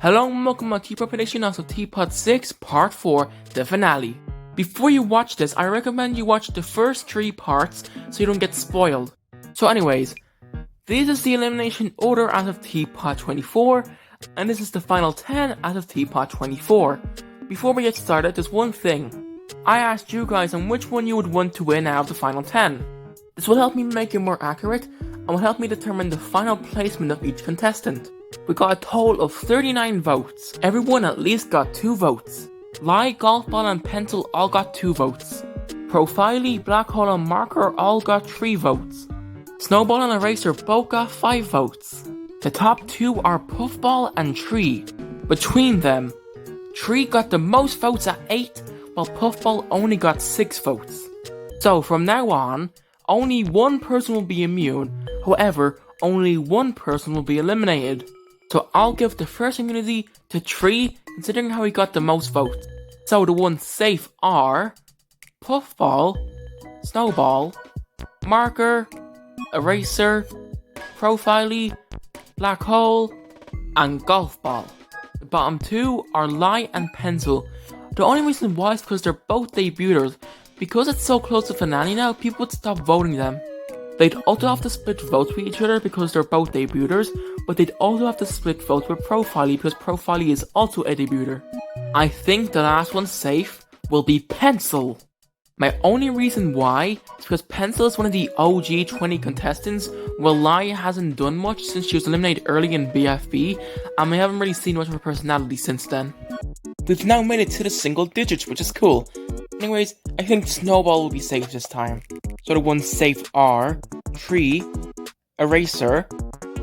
Hello and welcome to TPOT prediction of TPOT 6 Part 4, the finale. Before you watch this, I recommend you watch the first 3 parts so you don't get spoiled. So anyways, this is the elimination order out of TPOT 24, and this is the final 10 out of TPOT 24. Before we get started, there's one thing. I asked you guys on which one you would want to win out of the final 10. This will help me make it more accurate, and will help me determine the final placement of each contestant. We got a total of 39 votes. Everyone at least got 2 votes. Lie, Golf Ball and Pencil all got 2 votes. Profiley, Black Hole and Marker all got 3 votes. Snowball and Eraser both got 5 votes. The top 2 are Puffball and Tree. Between them, Tree got the most votes at 8, while Puffball only got 6 votes. So from now on, only one person will be immune, however, only one person will be eliminated. So I'll give the first immunity to Tree, considering how he got the most votes. So the ones safe are Puffball, Snowball, Marker, Eraser, Profiley, Black Hole, and Golf Ball. The bottom 2 are Lie and Pencil. The only reason why is because they're both debuters. Because it's so close to finale now, people would stop voting them. They'd also have to split votes with each other because they're both debuters, but they'd also have to split votes with Profiley because Profiley is also a debuter. I think the last one safe will be Pencil. My only reason why is because Pencil is one of the OG 20 contestants, while Lie hasn't done much since she was eliminated early in BFB, and we haven't really seen much of her personality since then. We've now made it to the single digits, which is cool. Anyways, I think Snowball will be safe this time. So the ones safe are Tree, Eraser,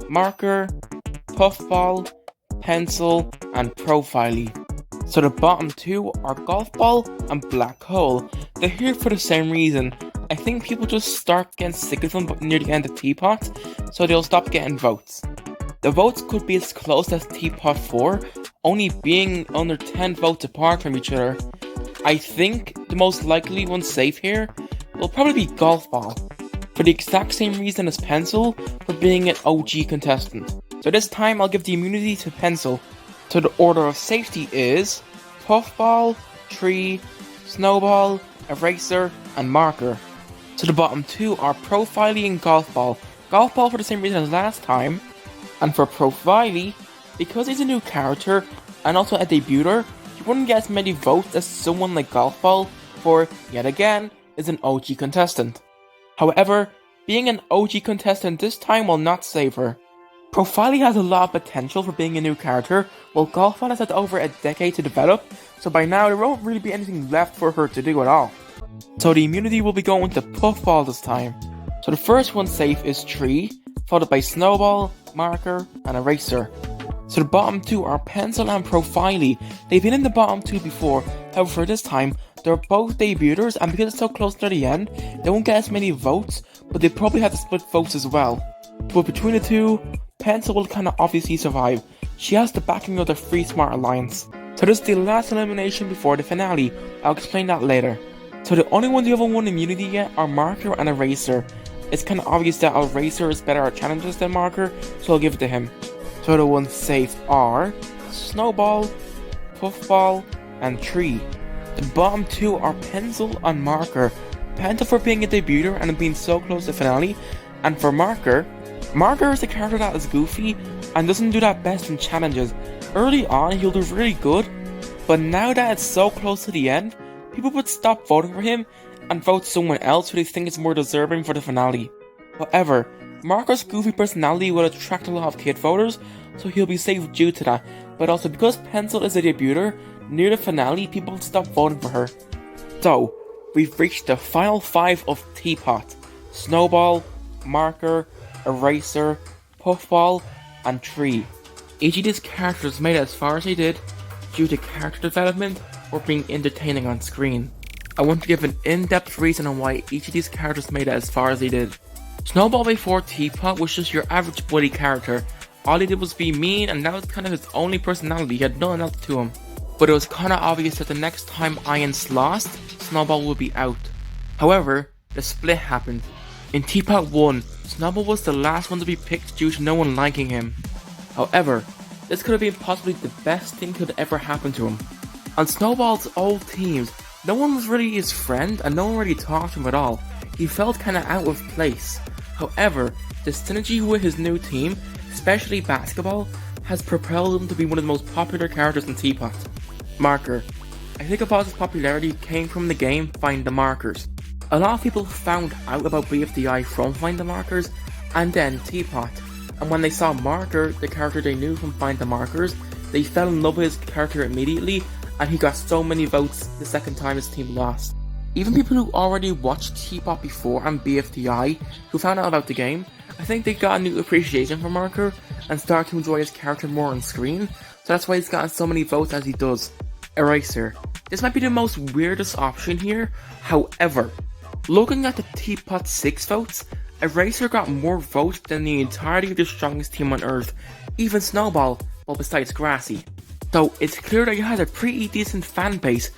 Marker, Puffball, Pencil, and Profiley. So the bottom 2 are Golf Ball and Black Hole. They're here for the same reason. I think people just start getting sick of them near the end of TPOT, so they'll stop getting votes. The votes could be as close as TPOT 4, only being under 10 votes apart from each other. I think the most likely one safe here will probably be Golf Ball, for the exact same reason as Pencil, for being an OG contestant. So this time I'll give the immunity to Pencil. So the order of safety is Puffball, Tree, Snowball, Eraser, and Marker. So the bottom 2 are Profiley and Golf Ball. Golf Ball for the same reason as last time, and for Profiley, because he's a new character and also a debuter, he wouldn't get as many votes as someone like Golf Ball, for, yet again, is an OG contestant. However, being an OG contestant this time will not save her. Profiley has a lot of potential for being a new character, while Golf Ball has had over a decade to develop, so by now there won't really be anything left for her to do at all. So the immunity will be going to Puffball this time. So the first one safe is Tree, followed by Snowball, Marker, and Eraser. So the bottom 2 are Pencil and Profiley. They've been in the bottom 2 before, however for this time, they're both debuters, and because it's so close to the end, they won't get as many votes, but they probably have to split votes as well. But between the 2, Pencil will kinda obviously survive. She has the backing of the Free Smart Alliance. So this is the last elimination before the finale. I'll explain that later. So the only ones who haven't won immunity yet are Marker and Eraser. It's kinda obvious that Eraser is better at challenges than Marker, so I'll give it to him. So the ones safe are Snowball, Puffball, and Tree. The bottom 2 are Pencil and Marker. Pencil for being a debuter and being so close to finale, and for Marker is a character that is goofy and doesn't do that best in challenges. Early on he'll do really good, but now that it's so close to the end, people would stop voting for him and vote someone else who they think is more deserving for the finale. However, Marker's goofy personality will attract a lot of kid voters, so he'll be safe due to that, but also because Pencil is a debuter, near the finale people will stop voting for her. So, we've reached the final 5 of TPOT. Snowball, Marker, Eraser, Puffball, and Tree. Each of these characters made it as far as they did due to character development or being entertaining on screen. I want to give an in-depth reason on why each of these characters made it as far as they did. Snowball before TPOT was just your average bully character. All he did was be mean, and that was kind of his only personality. He had nothing else to him. But it was kinda obvious that the next time Ians lost, Snowball would be out. However, the split happened. In TPOT 1, Snowball was the last one to be picked due to no one liking him. However, this could have been possibly the best thing could ever happen to him. On Snowball's old teams, no one was really his friend and no one really talked to him at all. He felt kinda out of place. However, the synergy with his new team, especially basketball, has propelled him to be one of the most popular characters in TPOT. Marker. I think a lot of his popularity came from the game Find the Markers. A lot of people found out about BFDI from Find the Markers and then TPOT. And when they saw Marker, the character they knew from Find the Markers, they fell in love with his character immediately, and he got so many votes the second time his team lost. Even people who already watched TPOT before and BFDI, who found out about the game, I think they got a new appreciation for Marker and started to enjoy his character more on screen, so that's why he's gotten so many votes as he does. Eraser. This might be the most weirdest option here, however, looking at the TPOT 6 votes, Eraser got more votes than the entirety of the strongest team on Earth, even Snowball, well besides Grassy. So it's clear that he has a pretty decent fan base.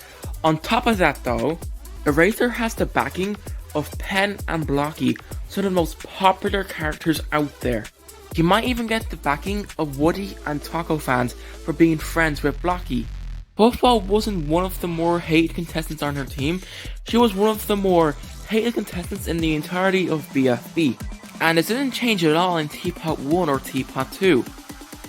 On top of that though, Eraser has the backing of Pen and Blocky, some of the most popular characters out there. He might even get the backing of Woody and Taco fans for being friends with Blocky. Puffball wasn't one of the more hated contestants on her team, she was one of the more hated contestants in the entirety of BFB, and it didn't change at all in TPOT 1 or TPOT 2.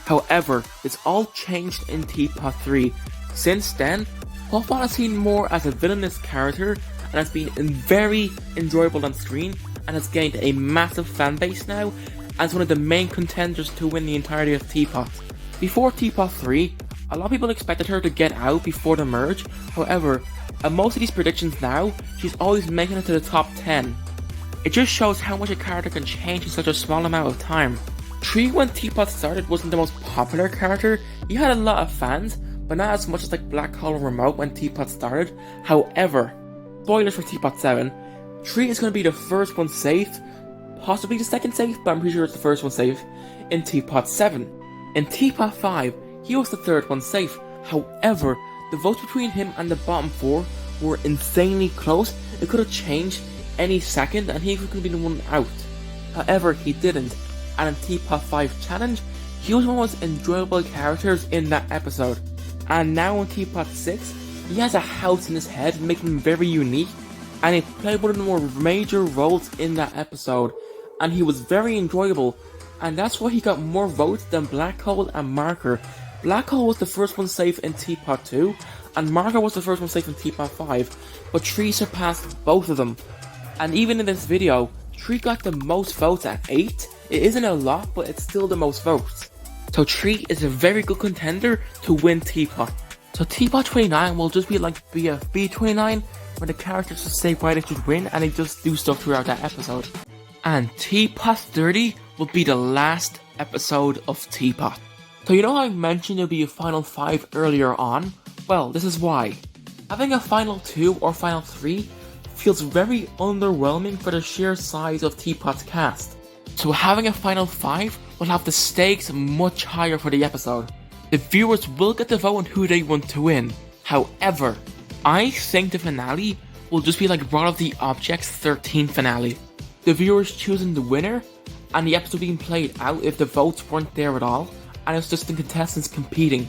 However, it's all changed in TPOT 3. Since then, Puffball has seen more as a villainous character and has been very enjoyable on screen and has gained a massive fan base now as one of the main contenders to win the entirety of TPOT. Before TPOT 3, a lot of people expected her to get out before the merge, however, at most of these predictions now, she's always making it to the top 10. It just shows how much a character can change in such a small amount of time. Tree when TPOT started wasn't the most popular character, he had a lot of fans, but not as much as like Black Hole Remote when TPOT started. However, spoilers for TPOT 7, Tree is going to be the first one safe, possibly the second safe, but I'm pretty sure it's the first one safe, in TPOT 7. In TPOT 5, he was the third one safe. However, the votes between him and the bottom 4 were insanely close. It could have changed any second and he could be the one out. However, he didn't, and in TPOT 5 challenge, he was one of the most enjoyable characters in that episode. And now in TPOT 6, he has a house in his head, making him very unique, and he played one of the more major roles in that episode, and he was very enjoyable, and that's why he got more votes than Black Hole and Marker. Black Hole was the first one safe in TPOT 2, and Marker was the first one safe in TPOT 5, but Tree surpassed both of them. And even in this video, Tree got the most votes at 8. It isn't a lot, but it's still the most votes. So Tree is a very good contender to win TPOT. So TPOT 29 will just be like BFB 29, where the characters just say why they should win and they just do stuff throughout that episode. And TPOT 30 will be the last episode of TPOT. So you know how I mentioned there'll be a final 5 earlier on? Well, this is why. Having a final 2 or final 3 feels very underwhelming for the sheer size of TPOT's cast. So having a final 5 will have the stakes much higher for the episode. The viewers will get to vote on who they want to win. However, I think the finale will just be like Rod of the Objects 13 finale. The viewers choosing the winner and the episode being played out if the votes weren't there at all, and it's just the contestants competing.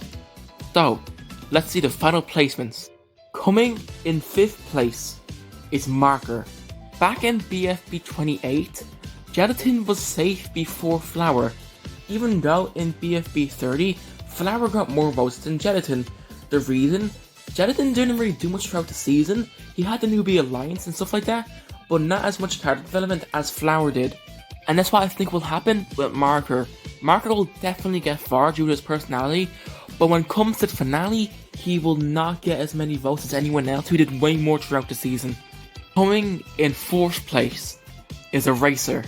So, let's see the final placements. Coming in 5th place is Marker. Back in BFB 28, Gelatin was safe before Flower, even though in BFB 30, Flower got more votes than Gelatin. The reason? Gelatin didn't really do much throughout the season, he had the newbie alliance and stuff like that, but not as much character development as Flower did. And that's what I think will happen with Marker. Marker will definitely get far due to his personality, but when it comes to the finale, he will not get as many votes as anyone else who did way more throughout the season. Coming in 4th place is Eraser.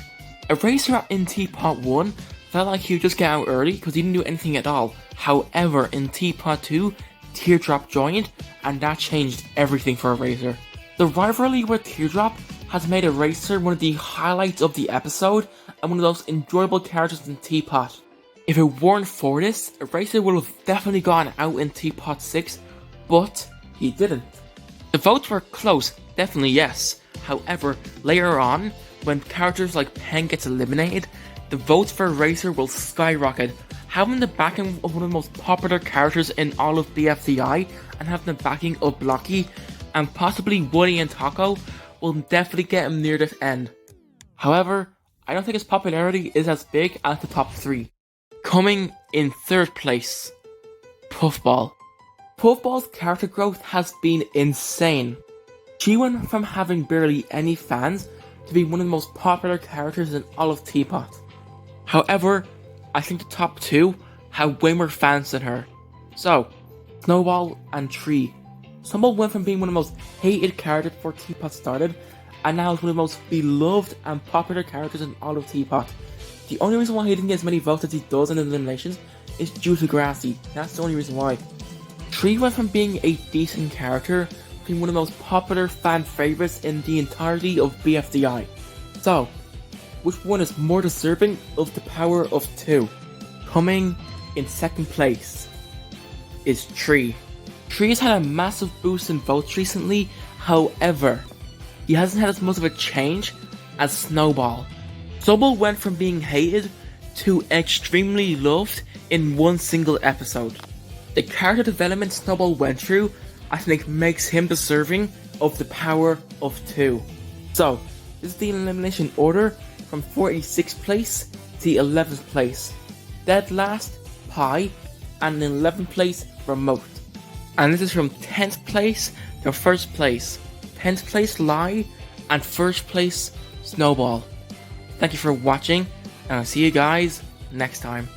Eraser in TPOT 1 felt like he would just get out early because he didn't do anything at all. However, in TPOT 2, Teardrop joined and that changed everything for Eraser. The rivalry with Teardrop has made Eraser one of the highlights of the episode and one of those enjoyable characters in TPOT. If it weren't for this, Eraser would have definitely gone out in TPOT 6, but he didn't. The votes were close, definitely yes. However, later on, when characters like Pen gets eliminated, the votes for Eraser will skyrocket. Having the backing of one of the most popular characters in all of BFDI and having the backing of Blocky and possibly Woody and Taco will definitely get him near this end. However, I don't think his popularity is as big as the top 3. Coming in 3rd place, Puffball. Puffball's character growth has been insane. She went from having barely any fans to be one of the most popular characters in all of TPOT. However, I think the top 2 have way more fans than her. So, Snowball and Tree. Snowball went from being one of the most hated characters before TPOT started, and now is one of the most beloved and popular characters in all of TPOT. The only reason why he didn't get as many votes as he does in the eliminations is due to Grassy. That's the only reason why. Tree went from being a decent character to being one of the most popular fan favorites in the entirety of BFDI. So, which one is more deserving of the power of 2? Coming in 2nd place is Tree. Tree has had a massive boost in votes recently, however, he hasn't had as much of a change as Snowball. Snowball went from being hated to extremely loved in one single episode. The character development Snowball went through, I think, makes him deserving of the power of 2. So, this is the elimination order from 46th place to the 11th place. Dead last, Pie, and in 11th place, Remote. And this is from 10th place to 1st place. 10th place, Lie, and 1st place, Snowball. Thank you for watching, and I'll see you guys next time.